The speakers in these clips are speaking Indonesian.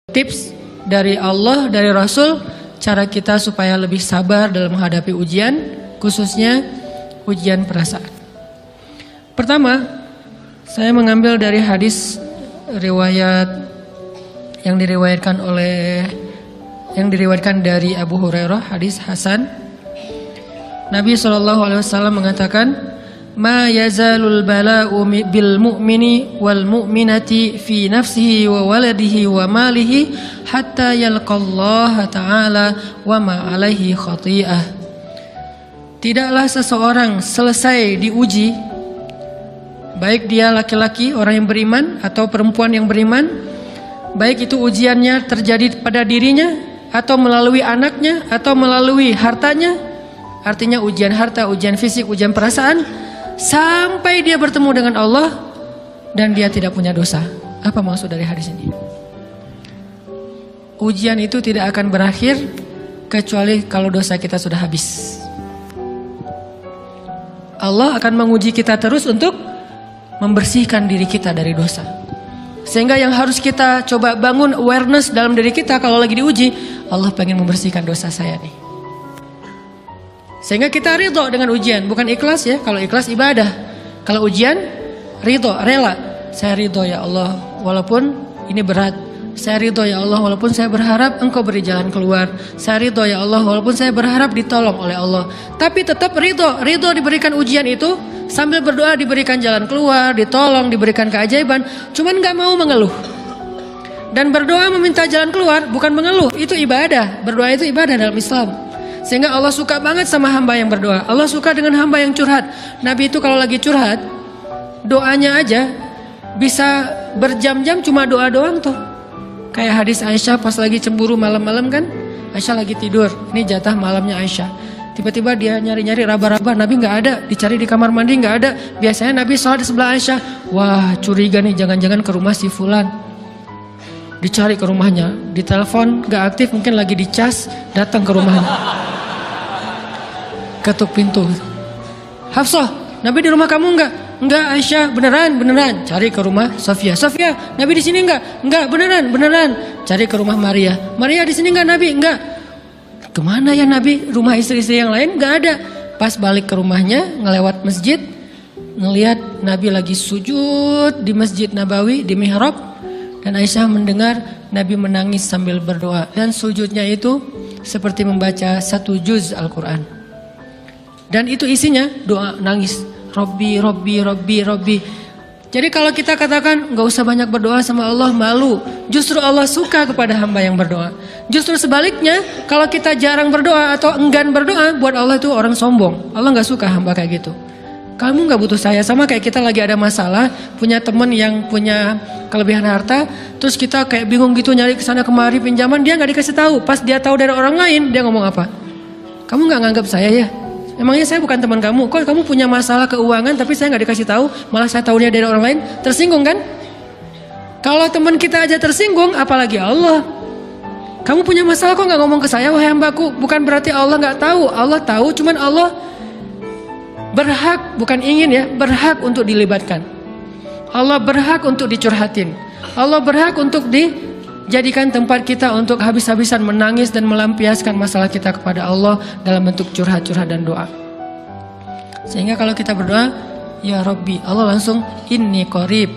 Tips dari Allah, dari Rasul, cara kita supaya lebih sabar dalam menghadapi ujian, khususnya ujian perasaan. Pertama, saya mengambil dari hadis riwayat yang diriwayatkan dari Abu Hurairah, hadis Hasan. Nabi SAW mengatakan, "Ma yazalul bala'u bil mu'mini wal mu'minati fi nafsihi wa waladihi wa malihi hatta yalqallaha ta'ala wa ma alaihi khati'ah." Tidaklah seseorang selesai diuji, baik dia laki-laki orang yang beriman atau perempuan yang beriman, baik itu ujiannya terjadi pada dirinya atau melalui anaknya atau melalui hartanya, artinya ujian harta, ujian fisik, ujian perasaan, sampai dia bertemu dengan Allah dan dia tidak punya dosa. Apa maksud dari hadis ini? Ujian itu tidak akan berakhir kecuali kalau dosa kita sudah habis. Allah akan menguji kita terus untuk membersihkan diri kita dari dosa. Sehingga yang harus kita coba bangun awareness dalam diri kita kalau lagi diuji, Allah pengen membersihkan dosa saya nih. Sehingga kita ridho dengan ujian, bukan ikhlas ya. Kalau ikhlas ibadah, kalau ujian ridho, rela. Saya ridho ya Allah, walaupun ini berat. Saya ridho ya Allah, walaupun saya berharap Engkau beri jalan keluar. Saya ridho ya Allah, walaupun saya berharap ditolong oleh Allah. Tapi tetap ridho diberikan ujian itu, sambil berdoa diberikan jalan keluar, ditolong, diberikan keajaiban. Cuman gak mau mengeluh. Dan berdoa meminta jalan keluar, bukan mengeluh, itu ibadah. Berdoa itu ibadah dalam Islam. Sehingga Allah suka banget sama hamba yang berdoa. Allah suka dengan hamba yang curhat. Nabi itu kalau lagi curhat, doanya aja bisa berjam-jam cuma doa doang tuh. Kayak hadis Aisyah pas lagi cemburu malam-malam kan, Aisyah lagi tidur, ini jatah malamnya Aisyah. Tiba-tiba dia nyari-nyari raba-raba, Nabi gak ada, dicari di kamar mandi gak ada. Biasanya Nabi sholat di sebelah Aisyah. Wah, curiga nih, jangan-jangan ke rumah si fulan. Dicari ke rumahnya, ditelepon gak aktif, mungkin lagi dicas, datang ke rumahnya. Ketuk pintu. Hafsah, Nabi di rumah kamu enggak? Enggak Aisyah, beneran. Cari ke rumah Sofia. Sofia, Nabi di sini enggak? Enggak, beneran. Cari ke rumah Maria. Maria di sini enggak Nabi? Enggak. Kemana ya Nabi? Rumah istri-istri yang lain enggak ada. Pas balik ke rumahnya, ngelewat masjid, ngelihat Nabi lagi sujud di Masjid Nabawi di mihrab, dan Aisyah mendengar Nabi menangis sambil berdoa, dan sujudnya itu seperti membaca 1 juz Al-Quran. Dan itu isinya doa nangis. Robbi. Jadi kalau kita katakan gak usah banyak berdoa sama Allah, malu. Justru Allah suka kepada hamba yang berdoa. Justru sebaliknya, kalau kita jarang berdoa atau enggan berdoa, buat Allah itu orang sombong. Allah gak suka hamba kayak gitu. Kamu gak butuh saya. Sama kayak kita lagi ada masalah, punya teman yang punya kelebihan harta, terus kita kayak bingung gitu nyari kesana kemari pinjaman, dia gak dikasih tahu. Pas dia tahu dari orang lain, dia ngomong apa? Kamu gak nganggap saya ya? Emangnya saya bukan teman kamu? Kok kamu punya masalah keuangan tapi saya nggak dikasih tahu, malah saya tahunya dari orang lain? Tersinggung kan? Kalau teman kita aja tersinggung, apalagi Allah. Kamu punya masalah kok nggak ngomong ke saya, wahai hambaku? Bukan berarti Allah nggak tahu. Allah tahu, cuman Allah berhak, bukan ingin ya, berhak untuk dilibatkan. Allah berhak untuk dicurhatin. Allah berhak untuk dijadikan tempat kita untuk habis-habisan menangis dan melampiaskan masalah kita kepada Allah dalam bentuk curhat-curhat dan doa. Sehingga kalau kita berdoa, ya Rabbi, Allah langsung inni qarib,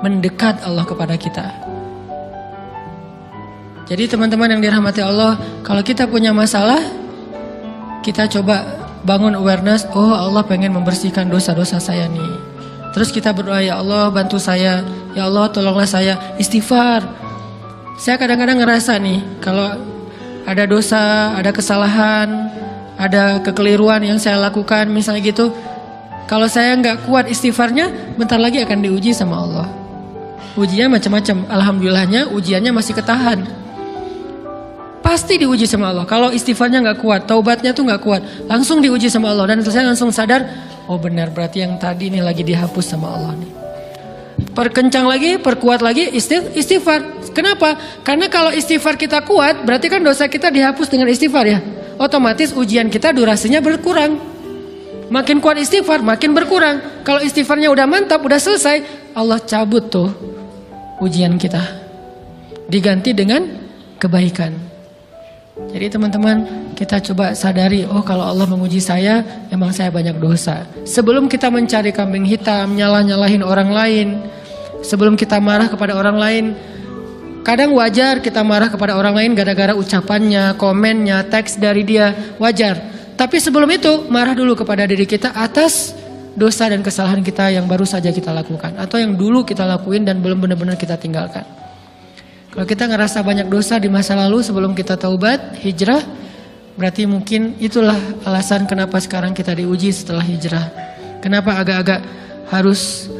mendekat Allah kepada kita. Jadi teman-teman yang dirahmati Allah, kalau kita punya masalah, kita coba bangun awareness, oh Allah pengen membersihkan dosa-dosa saya nih. Terus kita berdoa, ya Allah bantu saya, ya Allah tolonglah saya, istighfar. Saya kadang-kadang ngerasa nih, kalau ada dosa, ada kesalahan, ada kekeliruan yang saya lakukan misalnya gitu, kalau saya nggak kuat istighfarnya, bentar lagi akan diuji sama Allah. Ujinya macam-macam, alhamdulillahnya ujiannya masih ketahan. Pasti diuji sama Allah. Kalau istighfarnya nggak kuat, taubatnya tuh nggak kuat, langsung diuji sama Allah. Dan saya langsung sadar, oh benar berarti yang tadi nih lagi dihapus sama Allah nih. Perkencang lagi, perkuat lagi istighfar. Kenapa? Karena kalau istighfar kita kuat, berarti kan dosa kita dihapus dengan istighfar ya. Otomatis ujian kita durasinya berkurang. Makin kuat istighfar, makin berkurang. Kalau istighfarnya udah mantap, udah selesai, Allah cabut tuh ujian kita. diganti dengan kebaikan. Jadi teman-teman, kita coba sadari, oh kalau Allah menguji saya, emang saya banyak dosa. Sebelum kita mencari kambing hitam, nyalah-nyalahin orang lain, sebelum kita marah kepada orang lain, kadang wajar kita marah kepada orang lain gara-gara ucapannya, komennya, teks dari dia, wajar. Tapi sebelum itu, marah dulu kepada diri kita atas dosa dan kesalahan kita yang baru saja kita lakukan, atau yang dulu kita lakuin dan belum benar-benar kita tinggalkan. Kalau kita ngerasa banyak dosa di masa lalu sebelum kita taubat, hijrah, berarti mungkin itulah alasan kenapa sekarang kita diuji setelah hijrah. Kenapa agak-agak harus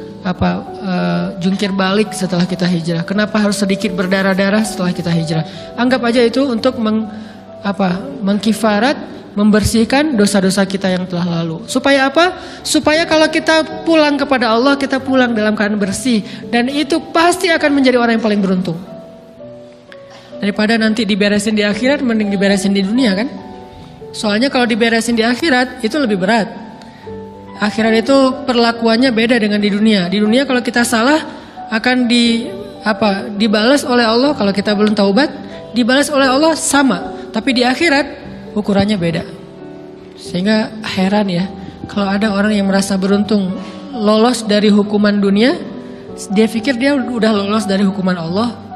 jungkir balik setelah kita hijrah? Kenapa harus sedikit berdarah-darah setelah kita hijrah? Anggap aja itu untuk mengkifarat, membersihkan dosa-dosa kita yang telah lalu. Supaya apa? Supaya kalau kita pulang kepada Allah, kita pulang dalam keadaan bersih, dan itu pasti akan menjadi orang yang paling beruntung. Daripada nanti diberesin di akhirat, mending diberesin di dunia kan? Soalnya kalau diberesin di akhirat itu lebih berat. Akhirat itu perlakuannya beda dengan di dunia. Di dunia kalau kita salah akan dibalas oleh Allah. Kalau kita belum taubat, dibalas oleh Allah sama. Tapi di akhirat ukurannya beda. Sehingga heran ya, kalau ada orang yang merasa beruntung lolos dari hukuman dunia, dia pikir dia udah lolos dari hukuman Allah.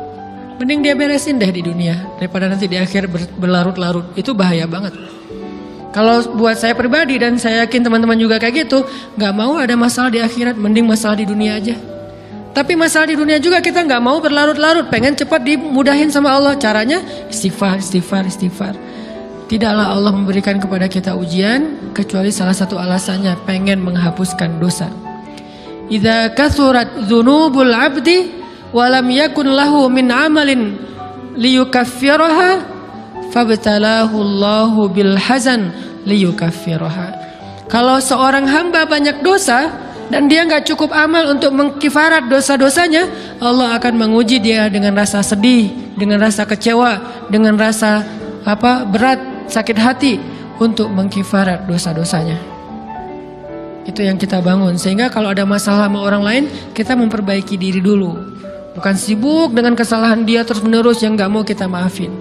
Mending dia beresin deh di dunia daripada nanti di akhir berlarut-larut. Itu bahaya banget. Kalau buat saya pribadi, dan saya yakin teman-teman juga kayak gitu, gak mau ada masalah di akhirat, mending masalah di dunia aja. Tapi masalah di dunia juga kita gak mau berlarut-larut, pengen cepat dimudahin sama Allah. Caranya istighfar. Tidaklah Allah memberikan kepada kita ujian kecuali salah satu alasannya pengen menghapuskan dosa. Idza kathurat dzunubul 'abdi walam yakun lahu min amalin liyukaffiraha fabtalahu Allahu bil hazan liyukaffiraha. Kalau seorang hamba banyak dosa dan dia nggak cukup amal untuk mengkifarat dosa-dosanya, Allah akan menguji dia dengan rasa sedih, dengan rasa kecewa, dengan rasa berat, sakit hati untuk mengkifarat dosa-dosanya. Itu yang kita bangun, sehingga kalau ada masalah sama orang lain, kita memperbaiki diri dulu. Bukan sibuk dengan kesalahan dia terus-menerus yang gak mau kita maafin.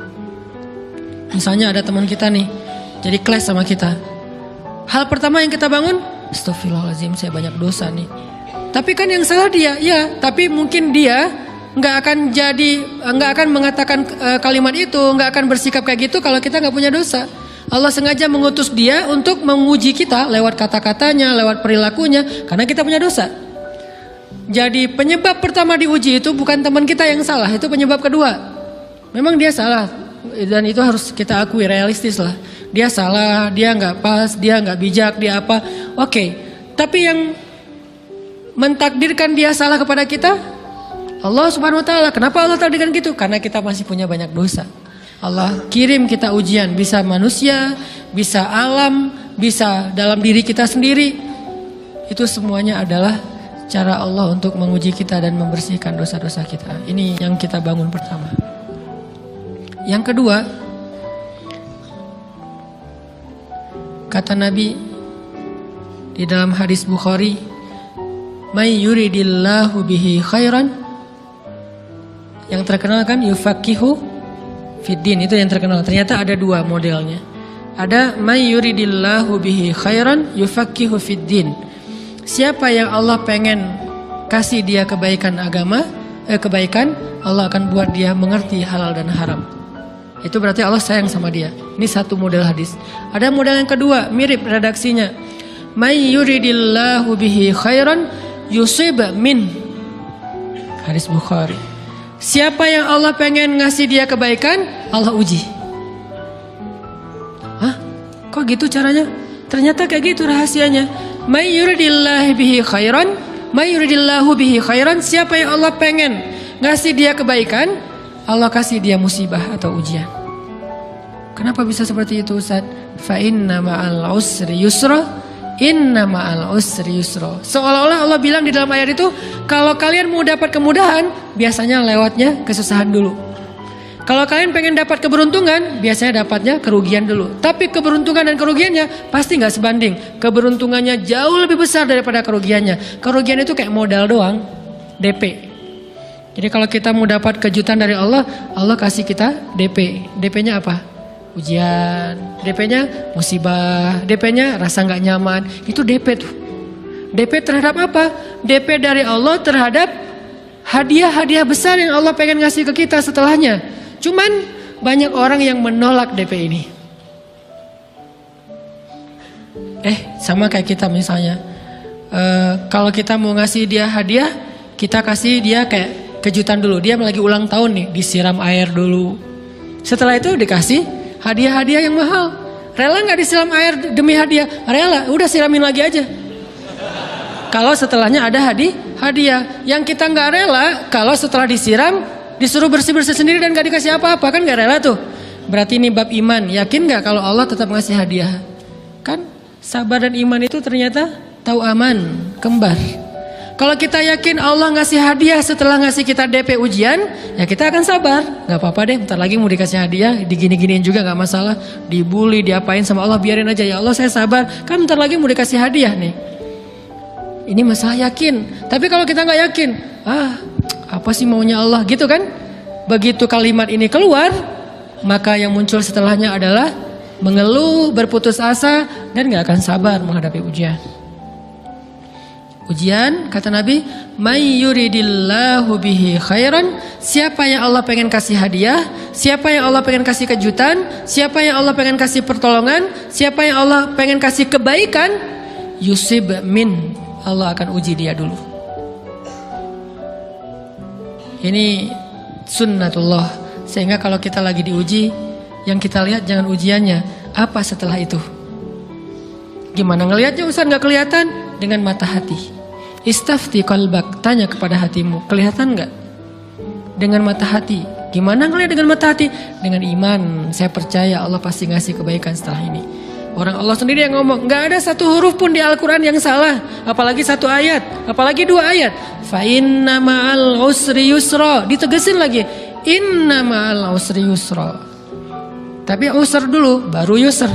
Misalnya ada teman kita nih, jadi clash sama kita. Hal pertama yang kita bangun, astagfirullahaladzim, saya banyak dosa nih. Tapi kan yang salah dia, ya. Tapi mungkin dia gak akan mengatakan kalimat itu, gak akan bersikap kayak gitu kalau kita gak punya dosa. Allah sengaja mengutus dia untuk menguji kita lewat kata-katanya, lewat perilakunya, karena kita punya dosa. Jadi penyebab pertama diuji itu bukan teman kita yang salah, itu penyebab kedua. Memang dia salah, dan itu harus kita akui, realistis lah. Dia salah, dia nggak pas, dia nggak bijak, dia apa. Oke, tapi yang mentakdirkan dia salah kepada kita, Allah Subhanahu Wa Taala. Kenapa Allah takdirkan gitu? Karena kita masih punya banyak dosa. Allah kirim kita ujian, bisa manusia, bisa alam, bisa dalam diri kita sendiri. Itu semuanya adalah cara Allah untuk menguji kita dan membersihkan dosa-dosa kita. Ini yang kita bangun pertama. Yang kedua, kata Nabi di dalam hadis Bukhari, "May yuridillahu bihi khairan." Yang terkenal kan yufaqihu fiddin, itu yang terkenal. Ternyata ada dua modelnya. Ada may yuridillahu bihi khairan yufaqihu fiddin. Siapa yang Allah pengen kasih dia kebaikan kebaikan, Allah akan buat dia mengerti halal dan haram. Itu berarti Allah sayang sama dia. Ini satu model hadis. Ada model yang kedua, mirip redaksinya. May yuridillahu bihi khairan yusib min. Hadis Bukhari. Siapa yang Allah pengen ngasih dia kebaikan, Allah uji. Hah? Kok gitu caranya? Ternyata kayak gitu rahasianya. May yuridillahu bihi khairan, may yuridillahu bihi khairan. Siapa yang Allah pengen ngasih dia kebaikan, Allah kasih dia musibah atau ujian. Kenapa bisa seperti itu, Ustaz? Fa inna ma'al usri yusra, inna ma'al usri yusra. Seolah-olah Allah bilang di dalam ayat itu, kalau kalian mau dapat kemudahan, biasanya lewatnya kesusahan dulu. Kalau kalian pengen dapat keberuntungan, biasanya dapatnya kerugian dulu. Tapi keberuntungan dan kerugiannya pasti nggak sebanding. Keberuntungannya jauh lebih besar daripada kerugiannya. Kerugian itu kayak modal doang, DP. Jadi kalau kita mau dapat kejutan dari Allah, Allah kasih kita DP. DP-nya apa? Ujian. DP-nya musibah. DP-nya rasa nggak nyaman. Itu DP tuh. DP terhadap apa? DP dari Allah terhadap hadiah-hadiah besar yang Allah pengen ngasih ke kita setelahnya. Cuman banyak orang yang menolak DP ini. Sama kayak kita misalnya. Kalau kita mau ngasih dia hadiah, kita kasih dia kayak kejutan dulu. Dia lagi ulang tahun nih, disiram air dulu. Setelah itu dikasih hadiah-hadiah yang mahal. Rela nggak disiram air demi hadiah? Rela, udah siramin lagi aja. Kalau setelahnya ada hadiah. Yang kita nggak rela, kalau setelah disiram disuruh bersih-bersih sendiri dan nggak dikasih apa-apa, kan nggak rela tuh. Berarti ini bab iman. Yakin nggak kalau Allah tetap ngasih hadiah? Kan sabar dan iman itu ternyata tahu aman, kembar. Kalau kita yakin Allah ngasih hadiah setelah ngasih kita DP ujian, ya kita akan sabar. Gak apa-apa deh, bentar lagi mau dikasih hadiah, digini-giniin juga gak masalah. Dibully, diapain sama Allah, biarin aja. Ya Allah saya sabar, kan bentar lagi mau dikasih hadiah nih. Ini masalah yakin. Tapi kalau kita gak yakin, apa sih maunya Allah gitu kan? Begitu kalimat ini keluar, maka yang muncul setelahnya adalah mengeluh, berputus asa, dan gak akan sabar menghadapi ujian. Ujian, kata Nabi, may yuridillahu bihi khairan, siapa yang Allah pengen kasih hadiah, siapa yang Allah pengen kasih kejutan, siapa yang Allah pengen kasih pertolongan, siapa yang Allah pengen kasih kebaikan, yusib min, Allah akan uji dia dulu. Ini sunnatullah. Sehingga kalau kita lagi diuji, yang kita lihat jangan ujiannya, apa setelah itu. Gimana ngelihatnya Ustaz gak kelihatan? Dengan mata hati. Istafti qalbak, tanya kepada hatimu, kelihatan enggak? Dengan mata hati. Gimana ngelihat dengan mata hati? Dengan iman, saya percaya Allah pasti ngasih kebaikan setelah ini. Orang Allah sendiri yang ngomong, enggak ada satu huruf pun di Al-Quran yang salah. Apalagi satu ayat, apalagi dua ayat. Fa inna ma'al usri yusra, ditegesin lagi. Inna ma'al usri yusra. Tapi usr dulu, baru yusr.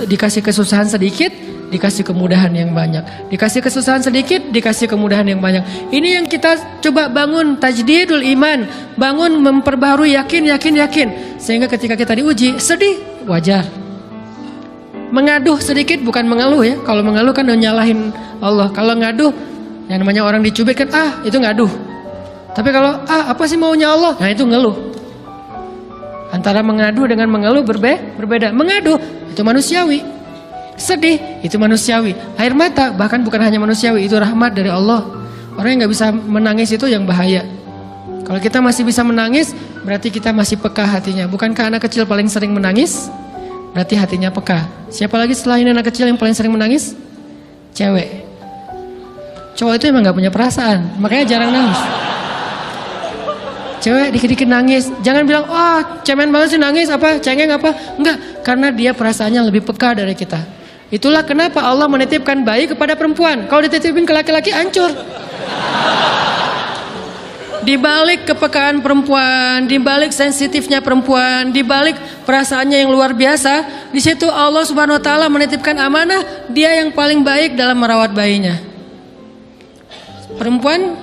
Dikasih kesusahan sedikit, dikasih kemudahan yang banyak. Dikasih kesusahan sedikit, dikasih kemudahan yang banyak. Ini yang kita coba bangun, tajdidul iman. Bangun memperbaharui yakin. Sehingga ketika kita diuji, sedih, wajar. Mengaduh sedikit, bukan mengeluh ya. Kalau mengeluh kan nyalahin Allah. Kalau ngaduh, yang namanya orang dicubit kan, itu ngaduh. Tapi kalau, apa sih maunya Allah? Nah itu ngeluh. Antara mengadu dengan mengeluh berbeda. Mengaduh, itu manusiawi. Sedih, itu manusiawi. Air mata, bahkan bukan hanya manusiawi, itu rahmat dari Allah. Orang yang gak bisa menangis itu yang bahaya. Kalau kita masih bisa menangis, berarti kita masih peka hatinya. Bukankah anak kecil paling sering menangis? Berarti hatinya peka. Siapa lagi setelah ini anak kecil yang paling sering menangis? Cewek. Cowok itu emang gak punya perasaan, makanya jarang nangis. Cewek dikit-dikit nangis, jangan bilang, cemen banget sih nangis, cengeng apa? Enggak, karena dia perasaannya lebih peka dari kita. Itulah kenapa Allah menitipkan bayi kepada perempuan. Kalau dititipin ke laki-laki, hancur. Di balik kepekaan perempuan, di balik sensitifnya perempuan, di balik perasaannya yang luar biasa, di situ Allah Subhanahu wa taala menitipkan amanah, dia yang paling baik dalam merawat bayinya. Perempuan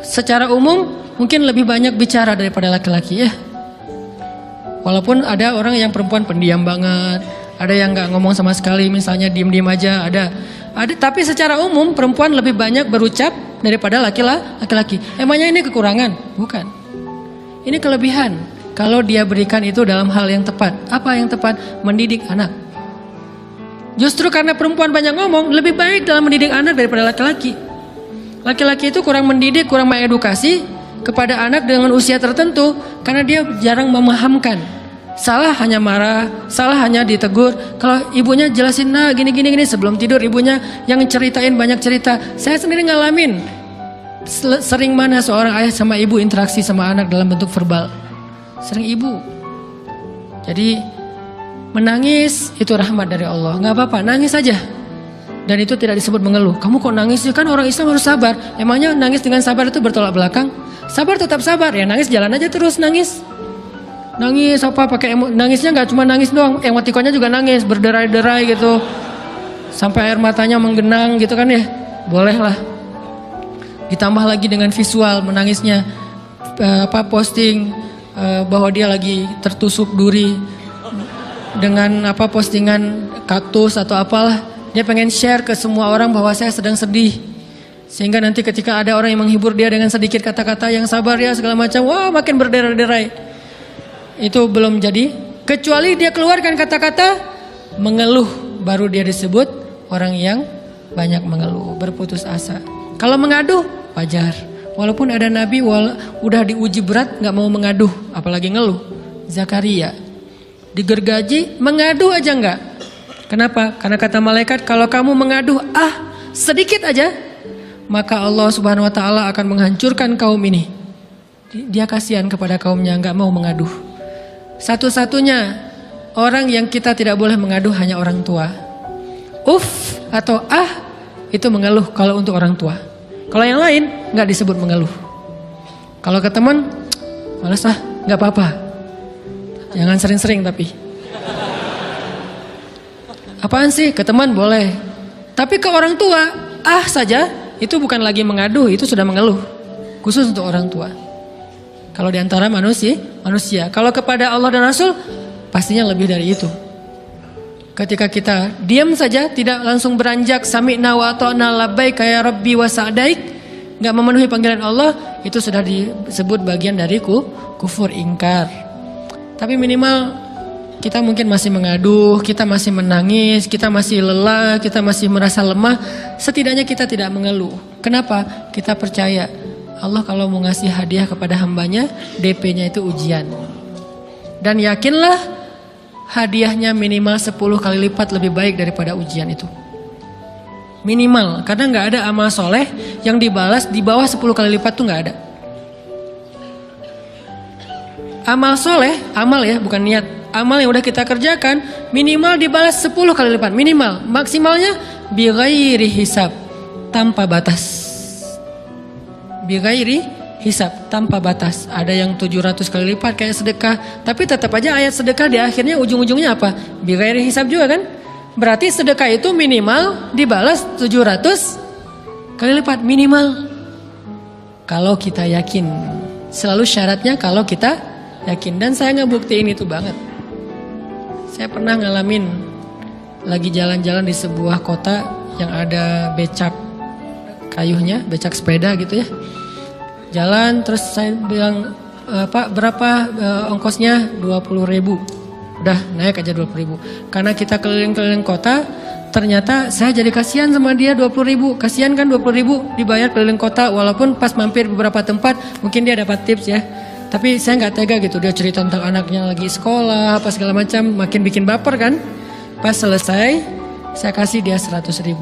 secara umum mungkin lebih banyak bicara daripada laki-laki ya. Walaupun ada orang yang perempuan pendiam banget, ada yang nggak ngomong sama sekali, misalnya diem-diem aja, ada. Tapi secara umum perempuan lebih banyak berucap daripada laki-laki. Emangnya ini kekurangan? Bukan. Ini kelebihan. Kalau dia berikan itu dalam hal yang tepat. Apa yang tepat? Mendidik anak. Justru karena perempuan banyak ngomong, lebih baik dalam mendidik anak daripada laki-laki. Laki-laki itu kurang mendidik, kurang mengedukasi kepada anak dengan usia tertentu karena dia jarang memahamkan. Salah hanya marah, salah hanya ditegur. Kalau ibunya jelasin, gini sebelum tidur ibunya yang ceritain banyak cerita. Saya sendiri ngalamin sering mana seorang ayah sama ibu interaksi sama anak dalam bentuk verbal. Sering ibu. Jadi menangis itu rahmat dari Allah. Nggak apa-apa, nangis aja. Dan itu tidak disebut mengeluh. Kamu kok nangis? Kan orang Islam harus sabar. Emangnya nangis dengan sabar itu bertolak belakang? Sabar tetap sabar, ya nangis jalan aja terus nangis. Nangis pakai nangisnya nggak cuma nangis doang, emotikonnya juga nangis, berderai-derai gitu. Sampai air matanya menggenang gitu kan ya. Boleh lah. Ditambah lagi dengan visual menangisnya, posting bahwa dia lagi tertusuk duri dengan postingan kaktus atau apalah. Dia pengen share ke semua orang bahwa saya sedang sedih. Sehingga nanti ketika ada orang yang menghibur dia dengan sedikit kata-kata yang sabar ya segala macam, wah makin berderai-derai. Itu belum jadi. Kecuali dia keluarkan kata-kata mengeluh, baru dia disebut orang yang banyak mengeluh, berputus asa. Kalau mengadu wajar. Walaupun ada nabi udah diuji berat nggak mau mengaduh, apalagi ngeluh. Zakaria digergaji mengadu aja nggak. Kenapa? Karena kata malaikat kalau kamu mengaduh sedikit aja, maka Allah Subhanahu Wa Taala akan menghancurkan kaum ini. Dia kasihan kepada kaumnya, nggak mau mengaduh. Satu-satunya orang yang kita tidak boleh mengaduh hanya orang tua. Atau itu mengeluh kalau untuk orang tua. Kalau yang lain nggak disebut mengeluh. Kalau ke teman, malas nggak apa-apa. Jangan sering-sering tapi. Apaan sih? Ke teman boleh. Tapi ke orang tua, saja itu bukan lagi mengaduh, itu sudah mengeluh. Khusus untuk orang tua. Kalau di antara manusia. Kalau kepada Allah dan Rasul, pastinya lebih dari itu. Ketika kita diam saja, tidak langsung beranjak sami'na wa ata'na labbaika ya rabbi wa sa'daik, enggak memenuhi panggilan Allah, itu sudah disebut bagian dari kufur ingkar. Tapi minimal kita mungkin masih mengaduh, kita masih menangis, kita masih lelah, kita masih merasa lemah, setidaknya kita tidak mengeluh. Kenapa? Kita percaya Allah kalau mau ngasih hadiah kepada hambanya, DP-nya itu ujian. Dan yakinlah hadiahnya minimal 10 kali lipat lebih baik daripada ujian itu. Minimal, karena nggak ada amal soleh yang dibalas di bawah 10 kali lipat tuh nggak ada. Amal soleh, amal ya bukan niat. Amal yang udah kita kerjakan minimal dibalas 10 kali lipat. Minimal, maksimalnya bighairi hisab, tanpa batas. Bighairi hisab, tanpa batas. Ada yang 700 kali lipat kayak sedekah. Tapi tetap aja ayat sedekah di akhirnya ujung-ujungnya apa? Bighairi hisab juga kan? Berarti sedekah itu minimal dibalas 700 kali lipat. Minimal. Kalau kita yakin. Selalu syaratnya kalau kita yakin. Dan saya ngebuktiin itu banget. Saya pernah ngalamin lagi jalan-jalan di sebuah kota yang ada becak kayuhnya, becak sepeda gitu ya. Jalan terus saya bilang, Pak berapa ongkosnya? 20.000. Udah naik aja 20.000. Karena kita keliling-keliling kota, ternyata saya jadi kasihan sama dia 20.000. Kasihan kan 20.000 dibayar keliling kota, walaupun pas mampir beberapa tempat mungkin dia dapat tips ya. Tapi saya nggak tega gitu, dia cerita tentang anaknya lagi sekolah, apa segala macam, makin bikin baper kan. Pas selesai, saya kasih dia 100.000.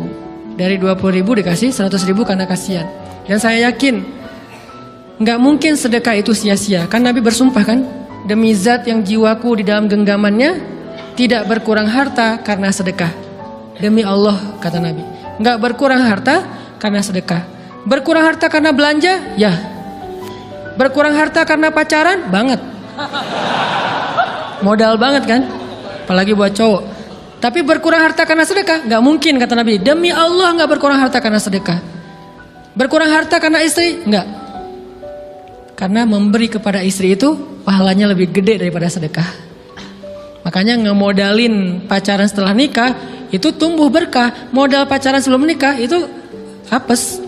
Dari 20.000 dikasih 100.000 karena kasihan. Dan saya yakin nggak mungkin sedekah itu sia-sia. Kan Nabi bersumpah kan, demi zat yang jiwaku di dalam genggamannya, tidak berkurang harta karena sedekah. Demi Allah kata Nabi, nggak berkurang harta karena sedekah. Berkurang harta karena belanja, ya. Berkurang harta karena pacaran, banget. Modal banget kan, apalagi buat cowok. Tapi berkurang harta karena sedekah, nggak mungkin kata Nabi. Demi Allah nggak berkurang harta karena sedekah. Berkurang harta karena istri, nggak. Karena memberi kepada istri itu pahalanya lebih gede daripada sedekah. Makanya ngemodalin pacaran setelah nikah itu tumbuh berkah. Modal pacaran sebelum nikah itu apes.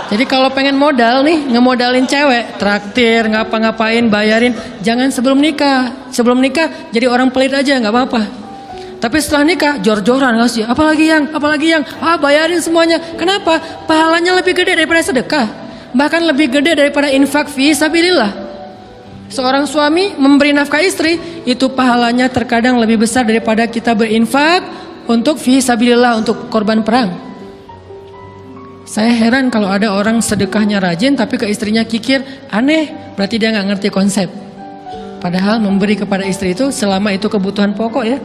Jadi kalau pengen modal nih, ngemodalin cewek, traktir, ngapa-ngapain, bayarin, jangan sebelum nikah. Sebelum nikah jadi orang pelit aja, nggak apa-apa. Tapi setelah nikah jor-joran ngasih, apalagi yang, bayarin semuanya. Kenapa? Pahalanya lebih gede daripada sedekah. Bahkan lebih gede daripada infak fi sabilillah. Seorang suami memberi nafkah istri, itu pahalanya terkadang lebih besar daripada kita berinfak untuk fi sabilillah, untuk korban perang. Saya heran kalau ada orang sedekahnya rajin tapi ke istrinya kikir, aneh, berarti dia nggak ngerti konsep. Padahal memberi kepada istri itu selama itu kebutuhan pokok ya,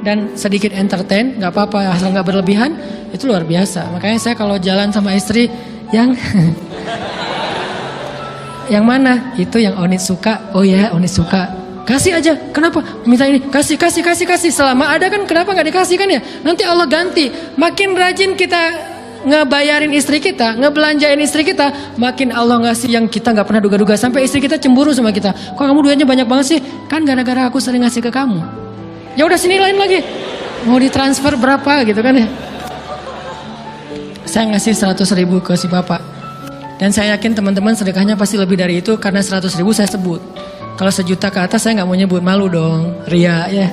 dan sedikit entertain, nggak apa-apa asal nggak berlebihan, itu luar biasa. Makanya saya kalau jalan sama istri yang yang mana? Itu yang Onit suka. Oh ya, Onit suka. Kasih aja. Kenapa? Minta ini. Kasih. Selama ada kan kenapa nggak dikasih kan ya? Nanti Allah ganti. Makin rajin kita ngebayarin istri kita, ngebelanjain istri kita, makin Allah ngasih yang kita nggak pernah duga-duga. Sampai istri kita cemburu sama kita. Kok kamu duitnya banyak banget sih? Kan gara-gara aku sering ngasih ke kamu. Ya udah sini lain lagi. Mau ditransfer berapa gitu kan ya? Saya ngasih 100.000 ke si bapak. Dan saya yakin teman-teman sedekahnya pasti lebih dari itu karena 100.000 saya sebut. Kalau 1 juta ke atas saya nggak mau nyebut, malu dong, ria ya.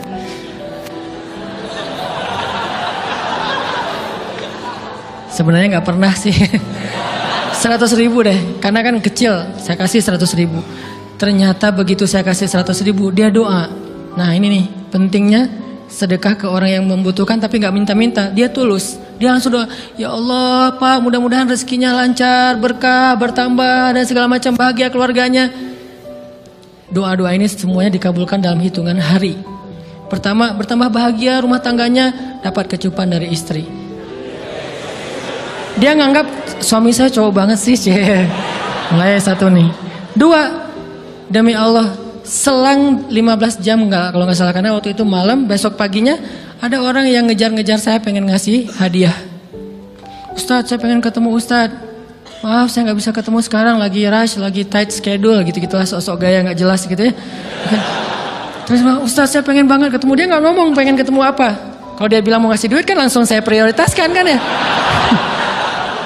Sebenarnya nggak pernah sih. 100.000 deh, karena kan kecil. Saya kasih 100.000. Ternyata begitu saya kasih 100.000, dia doa. Nah ini nih pentingnya sedekah ke orang yang membutuhkan tapi nggak minta-minta. Dia tulus. Dia langsung doa, ya Allah Pak, mudah-mudahan rezekinya lancar, berkah, bertambah dan segala macam, bahagia keluarganya. Doa-doa ini semuanya dikabulkan dalam hitungan hari. Pertama, bertambah bahagia rumah tangganya, dapat kecupan dari istri. Dia nganggap suami saya cowok banget sih, mulai 1 nih. 2, demi Allah, selang 15 jam kalau nggak salah, karena waktu itu malam, besok paginya ada orang yang ngejar-ngejar saya pengen ngasih hadiah. Ustadz, saya pengen ketemu Ustadz. Maaf, saya nggak bisa ketemu sekarang, lagi rush, lagi tight schedule, gitu-gitulah, sok-sok gaya nggak jelas gitu ya. Terus Ustadz, saya pengen banget ketemu. Dia nggak ngomong pengen ketemu apa. Kalau dia bilang mau ngasih duit kan langsung saya prioritaskan kan ya.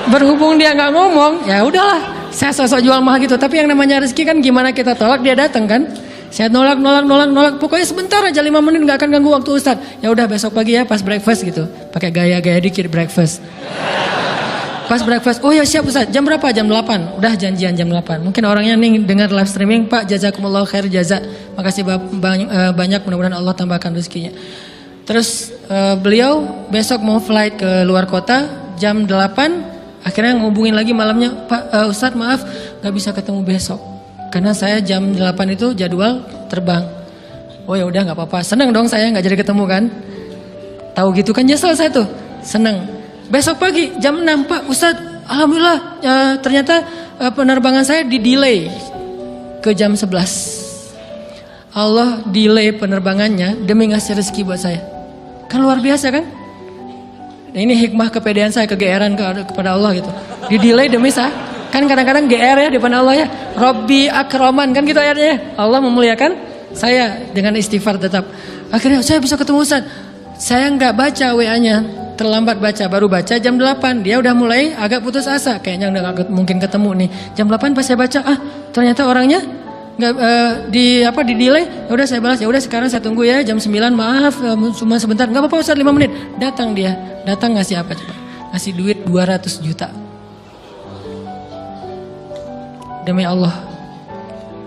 Berhubung dia nggak ngomong, ya udahlah, saya sosok jual mahal gitu. Tapi yang namanya rezeki kan gimana kita tolak, dia datang kan. Saya nolak. Pokoknya sebentar aja, 5 menit nggak akan ganggu waktu Ustadz. Ya udah besok pagi ya pas breakfast gitu. Pakai gaya-gaya dikit breakfast. Pas breakfast, oh ya siap Ustadz. Jam berapa? Jam 8. Udah janjian jam 8. Mungkin orangnya nih dengar live streaming, Pak jazakumullah khair jaza. Makasih banyak, mudah-mudahan Allah tambahkan rezekinya. Terus beliau besok mau flight ke luar kota jam 8. Akhirnya ngubungin lagi malamnya, Pak Ustadz maaf gak bisa ketemu besok karena saya jam 8 itu jadwal terbang. Oh ya udah nggak apa-apa, seneng dong saya nggak jadi ketemu kan. Tahu gitu kan ya selesai tuh, seneng. Besok pagi jam 6, Pak Ustadz alhamdulillah ternyata penerbangan saya di delay ke jam 11. Allah delay penerbangannya demi ngasih rezeki buat saya. Kan luar biasa kan? Nah, ini hikmah kepedean saya, kegeeran kepada Allah gitu. Di delay demi saya. Kan kadang-kadang GR ya di depan Allah ya. Robbi akroman kan gitu ayatnya. Allah memuliakan saya dengan istighfar tetap. Akhirnya saya bisa ketemu Ustaz. Saya nggak baca WA-nya, terlambat baca, baru baca jam 8. Dia udah mulai agak putus asa, kayaknya udah gak mungkin ketemu nih. Jam 8 pas saya baca, ternyata orangnya nggak di delay. Ya udah saya balas, ya udah sekarang saya tunggu ya jam 9, maaf cuma sebentar. Nggak apa-apa Ustaz, 5 menit. Datang dia, datang ngasih apa coba? Ngasih duit 200 juta. Demi Allah,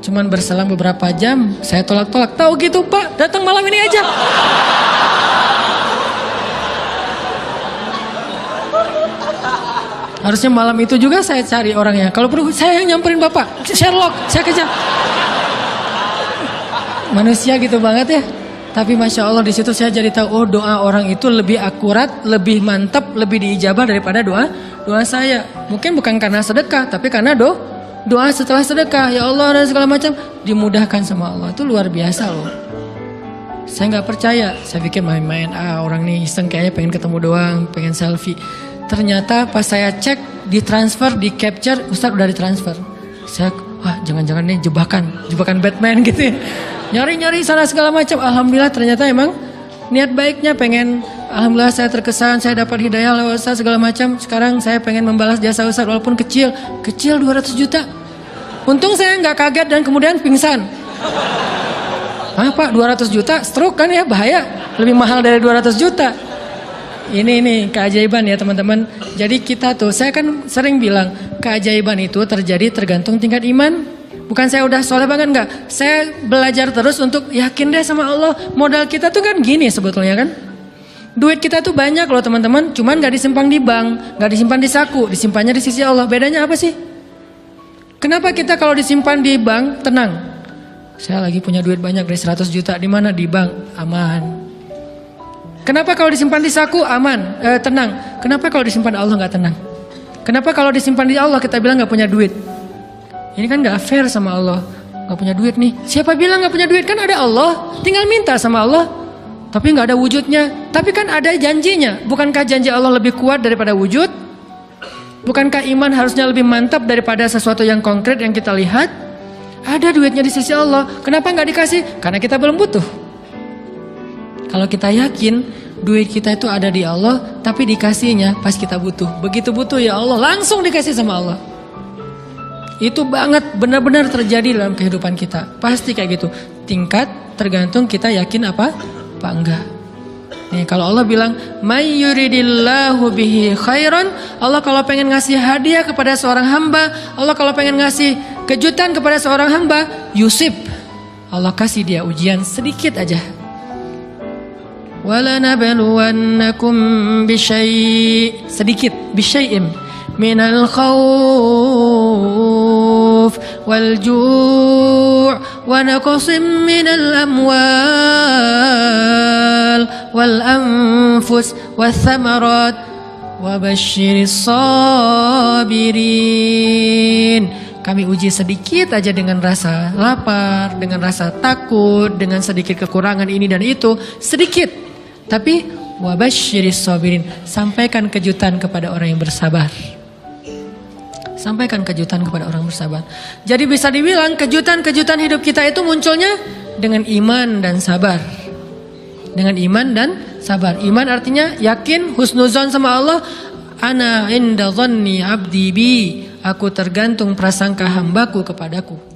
cuman berselang beberapa jam saya tolak-tolak. Tahu gitu Pak, datang malam ini aja. Harusnya malam itu juga saya cari orangnya. Kalau perlu saya yang nyamperin Bapak, Sherlock, saya kejar. Manusia gitu banget ya. Tapi Masya Allah di situ saya jadi tahu, oh doa orang itu lebih akurat, lebih mantap, lebih diijabah daripada doa saya. Mungkin bukan karena sedekah, tapi karena doa setelah sedekah. Ya Allah dan segala macam dimudahkan sama Allah. Itu luar biasa loh. Saya nggak percaya, saya pikir main-main. Orang nih iseng kayaknya pengen ketemu doang, pengen selfie. Ternyata pas saya cek, ditransfer, di capture, Ustadz udah ditransfer. Saya, jangan-jangan nih jebakan Batman gitu ya. Nyari-nyari sana segala macam. Alhamdulillah ternyata emang niat baiknya pengen, alhamdulillah saya terkesan, saya dapat hidayah lewat Ustadz segala macam. Sekarang saya pengen membalas jasa Ustadz walaupun kecil 200 juta. Untung saya nggak kaget dan kemudian pingsan. Pak 200 juta stroke kan ya, bahaya. Lebih mahal dari 200 juta. Ini keajaiban ya teman-teman. Jadi kita tuh, saya kan sering bilang keajaiban itu terjadi tergantung tingkat iman. Bukan saya udah soleh banget, enggak. Saya belajar terus untuk yakin deh sama Allah. Modal kita tuh kan gini sebetulnya kan. Duit kita tuh banyak loh teman-teman. Cuman gak disimpan di bank, gak disimpan di saku, disimpannya di sisi Allah. Bedanya apa sih? Kenapa kita kalau disimpan di bank tenang? Saya lagi punya duit banyak dari 100 juta. Di mana? Di bank, aman. Kenapa kalau disimpan di saku aman, tenang? Kenapa kalau disimpan di Allah nggak tenang? Kenapa kalau disimpan di Allah kita bilang nggak punya duit? Ini kan nggak fair sama Allah. Nggak punya duit nih. Siapa bilang nggak punya duit? Kan ada Allah. Tinggal minta sama Allah. Tapi nggak ada wujudnya. Tapi kan ada janjinya. Bukankah janji Allah lebih kuat daripada wujud? Bukankah iman harusnya lebih mantap daripada sesuatu yang konkret yang kita lihat? Ada duitnya di sisi Allah, kenapa nggak dikasih? Karena kita belum butuh. Kalau kita yakin duit kita itu ada di Allah, tapi dikasihnya pas kita butuh. Begitu butuh ya Allah, langsung dikasih sama Allah. Itu banget benar-benar terjadi dalam kehidupan kita. Pasti kayak gitu. Tingkat tergantung kita yakin apa enggak. Nih kalau Allah bilang may yuridillahu bihi khairan, Allah kalau pengen ngasih hadiah kepada seorang hamba, Allah kalau pengen ngasih kejutan kepada seorang hamba, yusib, Allah kasih dia ujian sedikit aja. Wala nabluwannakum bisyai', sedikit, bisyai'im minal khawf wal ju' wa naqsim minal amwal wal anfus wath thamarat wa basyiris sabirin. Kami uji sedikit aja dengan rasa lapar, dengan rasa takut, dengan sedikit kekurangan ini dan itu, sedikit. Tapi wa basyiris sabirin, sampaikan kejutan kepada orang yang bersabar. Sampaikan kejutan kepada orang bersabar. Jadi bisa dibilang kejutan-kejutan hidup kita itu munculnya dengan iman dan sabar. Dengan iman dan sabar. Iman artinya yakin, husnuzon sama Allah. Ana inda dhanni abdi bi. Aku tergantung prasangka hambaku kepadaku.